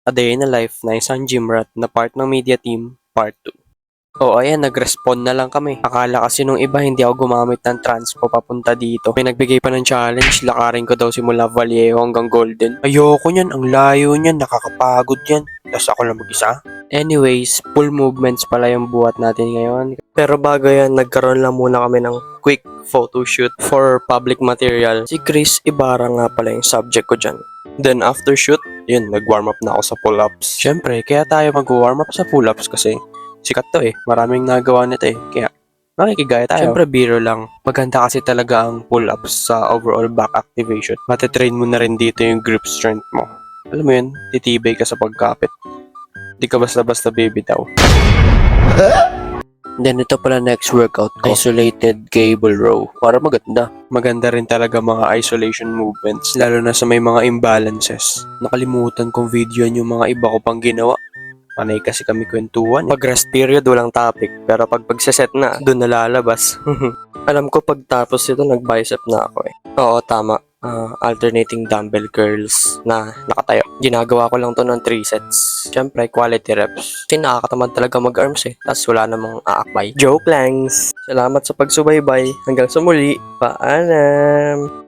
A Day in a Life na isang gym rat na part ng media team, part 2. O ayan, nag-respond na lang kami. Akala kasi nung iba hindi ako gumamit ng transpo papunta dito. May nagbigay pa ng challenge, lakarin ko daw simula Vallejo hanggang Golden. Ayoko niyan, ang layo niyan, nakakapagod yan. Tapos ako lang mag-isa. Anyways, full movements pala yung buhat natin ngayon. Pero bago yan, nagkaroon lang muna kami ng quick photoshoot for public material. Si Chris Ibarra nga pala yung subject ko dyan. Then after shoot, yun, nag-warm up na ako sa pull-ups. Syempre, kaya tayo mag-warm up sa pull-ups kasi sikat to eh. Maraming nagawa nito eh. Kaya makikigaya tayo. Syempre, biro lang. Maganda kasi talaga ang pull-ups sa overall back activation. Matitrain mo na rin dito yung grip strength mo. Alam mo yun, titibay ka sa pagkapit. Di ka basta-basta bibitaw. Then ito pala next workout ko. Isolated cable row. Para maganda. Maganda rin talaga mga isolation movements. Lalo na sa may mga imbalances. Nakalimutan kong videoan yung mga iba ko pang ginawa. Panay kasi kami kwentuhan. Pag rest period, walang topic. Pero pag pagsaset na, dun nalalabas. Alam ko pagtapos ito, nag-bicep na ako eh. Oo, tama. Alternating dumbbell curls na nakatayo. Ginagawa ko lang to ng 3 sets. Siyempre, quality reps. Kasi nakakatamad talaga mag-arms eh. Tapos wala namang aakbay. Joke langs! Salamat sa pagsubaybay. Hanggang sa muli. Paalam!